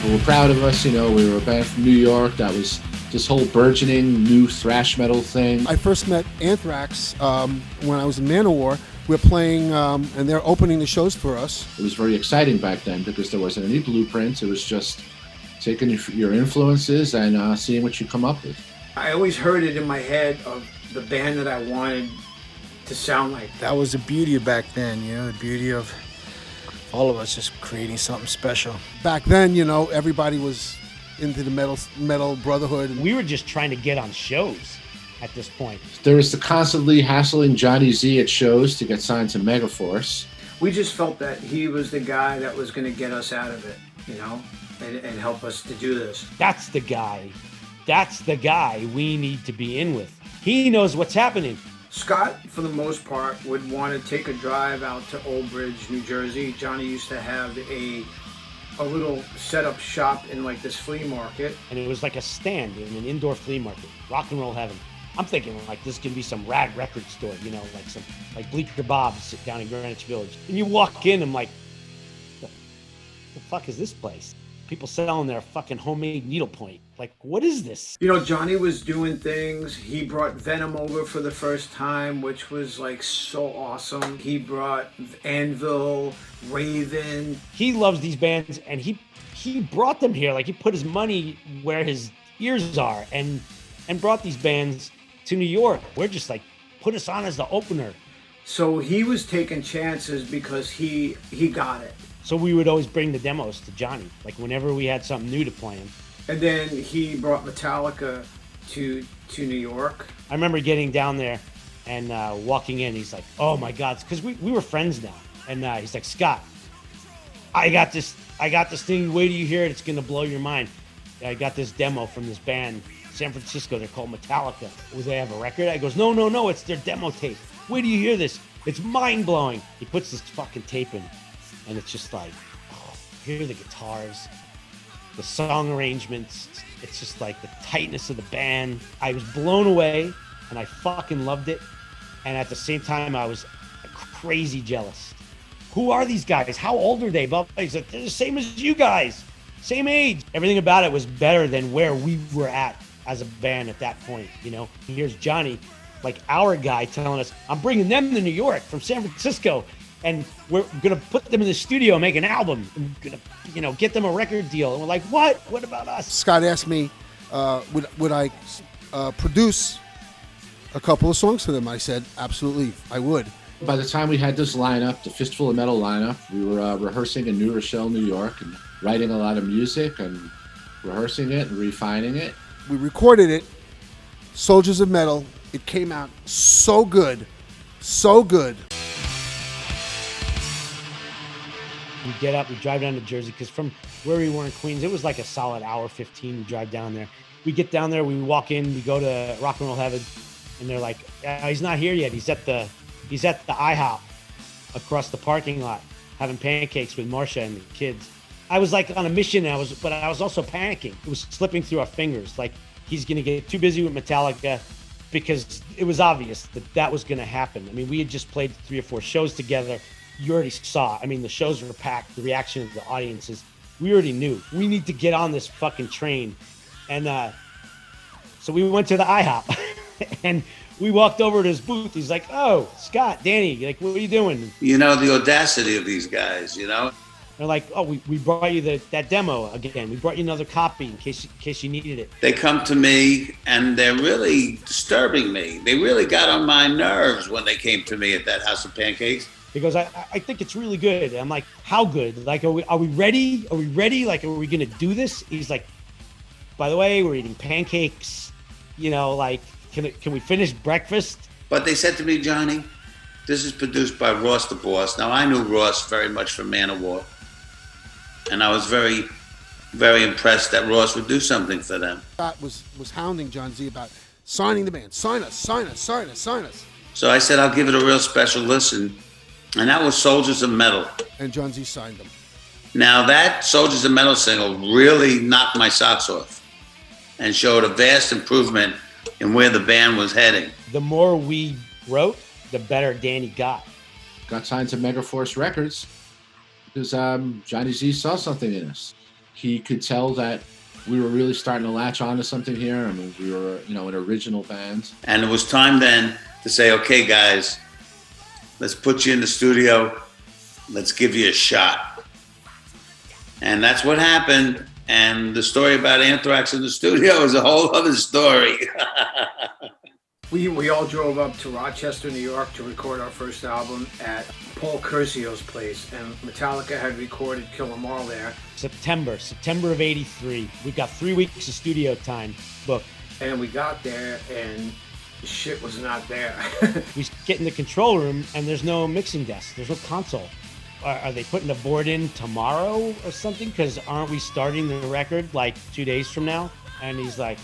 People were proud of us. You know, we were a band from New York that was this whole burgeoning new thrash metal thing. I first met Anthrax when I was in Manowar. We were playing, and they're opening the shows for us. It was very exciting back then because there wasn't any blueprints. It was just taking your influences and seeing what you come up with. I always heard it in my head of the band that I wanted to sound like. That was the beauty of back then, you know, the beauty of all of us just creating something special. Back then, you know, everybody was into the metal brotherhood. We were just trying to get on shows at this point. There was the constantly hassling Johnny Z at shows to get signed to Megaforce. We just felt that he was the guy that was going to get us out of it, you know, and help us to do this. That's the guy. That's the guy we need to be in with. He knows what's happening. Scott, for the most part, would want to take a drive out to Old Bridge, New Jersey. Johnny used to have a little set-up shop in like this flea market. And it was like a stand in an indoor flea market, rock and roll heaven. I'm thinking like this could be some rad record store, you know, like Bleecker Bob's down in Greenwich Village. And you walk in, I'm like, the fuck is this place? People selling their fucking homemade needlepoint. Like, what is this? You know, Johnny was doing things. He brought Venom over for the first time, which was like so awesome. He brought Anvil, Raven. He loves these bands, and he brought them here. Like, he put his money where his ears are and brought these bands to New York. We're just like, put us on as the opener. So he was taking chances because he got it. So we would always bring the demos to Johnny, like whenever we had something new to play him. And then he brought Metallica to New York. I remember getting down there and walking in. He's like, "Oh my God," because we were friends now. And he's like, "Scott, I got this thing. Wait till you hear it. It's gonna blow your mind. I got this demo from this band, San Francisco. They're called Metallica. Do they have a record?" I goes, No, it's their demo tape. Wait till you hear this. It's mind blowing. He puts this fucking tape in. And it's just like, oh, hear the guitars, the song arrangements. It's just like the tightness of the band. I was blown away, and I fucking loved it. And at the same time, I was crazy jealous. Who are these guys? How old are they? He's like, they're the same as you guys, same age. Everything about it was better than where we were at as a band at that point, you know? Here's Johnny, like our guy, telling us, I'm bringing them to New York from San Francisco. And we're going to put them in the studio and make an album. And we're going to, you know, get them a record deal. And we're like, what? What about us? Scott asked me, would I produce a couple of songs for them? I said, absolutely, I would. By the time we had this lineup, the Fistful of Metal lineup, we were rehearsing in New Rochelle, New York, and writing a lot of music and rehearsing it and refining it. We recorded it, Soldiers of Metal. It came out so good, so good. We get up, we drive down to Jersey, because from where we were in Queens, it was like a solid hour 15 to drive down there. We get down there, we walk in, we go to Rock and Roll Heaven, and they're like, he's not here yet. He's at the IHOP across the parking lot having pancakes with Marcia and the kids. I was like on a mission, but I was also panicking. It was slipping through our fingers. Like, he's going to get too busy with Metallica, because it was obvious that was going to happen. I mean, we had just played 3 or 4 shows together. You already saw. I mean, the shows were packed. The reaction of the audiences, we already knew. We need to get on this fucking train. And so we went to the IHOP, and we walked over to his booth. He's like, "Oh, Scott, Danny, like, what are you doing?" You know, the audacity of these guys, you know? They're like, "Oh, we brought you that demo again. We brought you another copy in case you needed it." They come to me, and they're really disturbing me. They really got on my nerves when they came to me at that House of Pancakes. He goes, I think it's really good. I'm like, how good? Like, are we ready? Are we ready? Like, are we going to do this? He's like, by the way, we're eating pancakes. You know, like, can we finish breakfast? But they said to me, Johnny, this is produced by Ross the Boss. Now, I knew Ross very much from Manowar. And I was very, very impressed that Ross would do something for them. Scott was hounding John Z about signing the band. Sign us. So I said, I'll give it a real special listen. And that was Soldiers of Metal. And John Z signed them. Now that Soldiers of Metal single really knocked my socks off and showed a vast improvement in where the band was heading. The more we wrote, the better Danny got. Got signed to Megaforce Records because Johnny Z saw something in us. he could tell that we were really starting to latch on to something here. I mean, we were, an original band. And it was time then to say, okay, guys, let's put you in the studio. Let's give you a shot. And that's what happened. And the story about Anthrax in the studio is a whole other story. We all drove up to Rochester, New York to record our first album at Paul Curcio's place, and Metallica had recorded Kill 'Em All there. September of '83. We got 3 weeks of studio time booked. And we got there, and shit was not there. We get in the control room, and there's no mixing desk. There's no console. Are they putting a board in tomorrow or something? Because aren't we starting the record like 2 days from now? And he's like,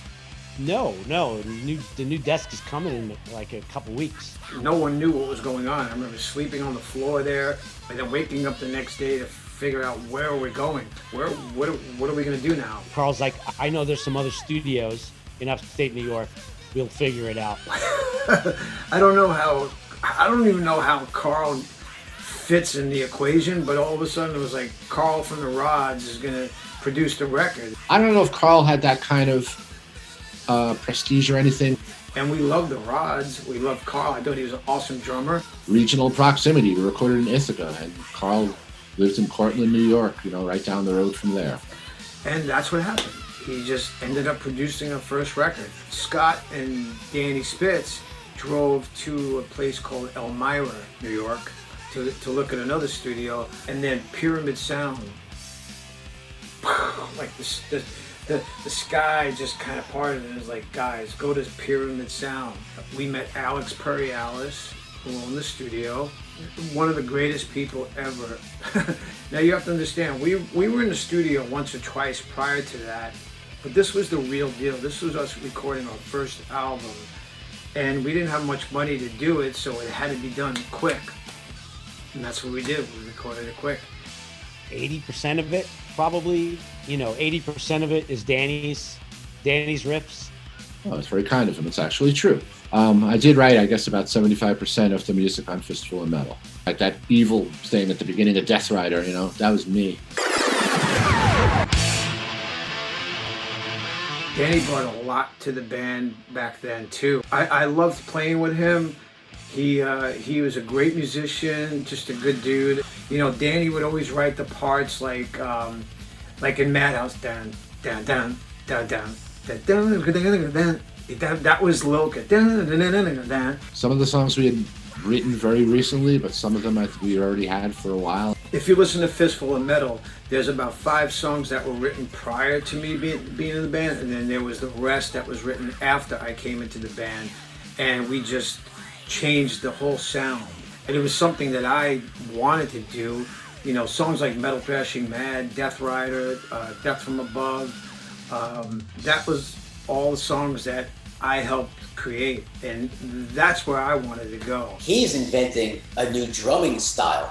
no, the new desk is coming in like a couple weeks. No one knew what was going on. I remember sleeping on the floor there, and then waking up the next day to figure out where are we going? What are we going to do now? Carl's like, I know there's some other studios in upstate New York. We'll figure it out. I don't even know how Carl fits in the equation, but all of a sudden it was like Carl from the Rods is going to produce the record. I don't know if Carl had that kind of prestige or anything. And we loved the Rods. We loved Carl. I thought he was an awesome drummer. Regional proximity. We recorded in Ithaca, and Carl lived in Cortland, New York, right down the road from there. And that's what happened. He just ended up producing our first record. Scott and Danny Spitz drove to a place called Elmira, New York, to look at another studio, and then Pyramid Sound. Like the sky just kind of parted, and it was like, guys, go to Pyramid Sound. We met Alex Perialis, who owned the studio, one of the greatest people ever. Now you have to understand, we were in the studio once or twice prior to that, but this was the real deal. This was us recording our first album, and we didn't have much money to do it, so it had to be done quick. And that's what we did. We recorded it quick. 80% of it, probably, 80% of it is Danny's riffs. Oh, it's very kind of him. It's actually true. I did write, I guess, about 75% of the music on Fistful of Metal. Like that evil thing at the beginning of Death Rider, that was me. Danny brought a lot to the band back then, too. I loved playing with him. He was a great musician, just a good dude. Danny would always write the parts like in Madhouse, down, down, down, down, down, down, down, down. That was Lilker. Some of the songs we had written very recently, but some of them I think we already had for a while. If you listen to Fistful of Metal, there's about 5 songs that were written prior to me being in the band, and then there was the rest that was written after I came into the band, and we just changed the whole sound. And it was something that I wanted to do. Songs like Metal Thrashing Mad, Death Rider, Death from Above. That was all the songs that I helped create, and that's where I wanted to go. He's inventing a new drumming style.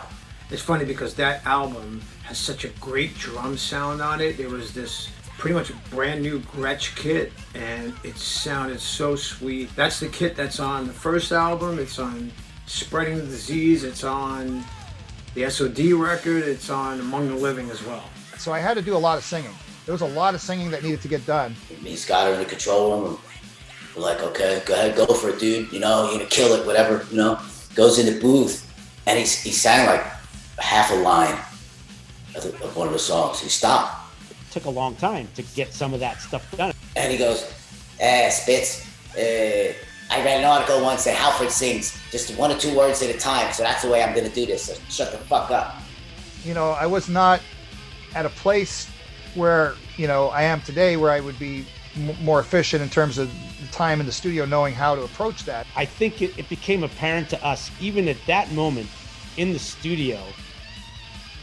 It's funny because that album has such a great drum sound on it. There was this pretty much brand new Gretsch kit, and it sounded so sweet. That's the kit that's on the first album. It's on Spreading the Disease. It's on the SOD record. It's on Among the Living as well. So I had to do a lot of singing. There was a lot of singing that needed to get done. He's got her in the control room. We're like, okay, go ahead, go for it, dude. You're gonna kill it, whatever. Goes in the booth, and he sang like half a line of one of the songs. He stopped. It took a long time to get some of that stuff done. And he goes, Spitz, I read an article once that Halford sings just 1 or 2 words at a time, so that's the way I'm gonna do this, so shut the fuck up. I was not at a place where, I am today, where I would be more efficient in terms of the time in the studio, knowing how to approach that. I think it became apparent to us, even at that moment in the studio,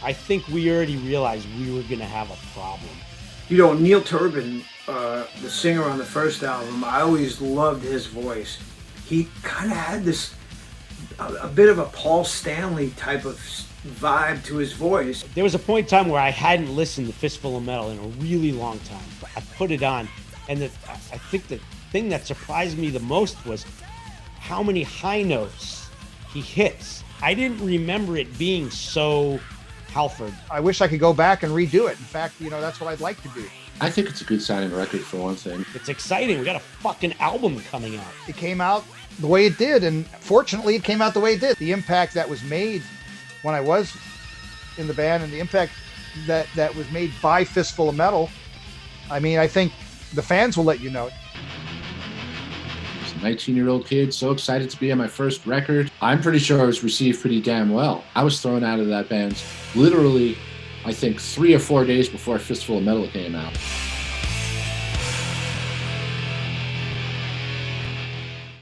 I think we already realized we were going to have a problem. Neil Turbin, the singer on the first album, I always loved his voice. He kind of had this, a bit of a Paul Stanley type of vibe to his voice. There was a point in time where I hadn't listened to Fistful of Metal in a really long time. I put it on, and I think the thing that surprised me the most was how many high notes he hits. I didn't remember it being so Halford. I wish I could go back and redo it. In fact, that's what I'd like to do. I think it's a good sounding record for one thing. It's exciting. We got a fucking album coming out. It came out the way it did, and fortunately it came out the way it did. The impact that was made when I was in the band and the impact that was made by Fistful of Metal, I mean, I think the fans will let you know. As a 19-year-old kid, so excited to be on my first record. I'm pretty sure I was received pretty damn well. I was thrown out of that band literally, I think, 3 or 4 days before Fistful of Metal came out.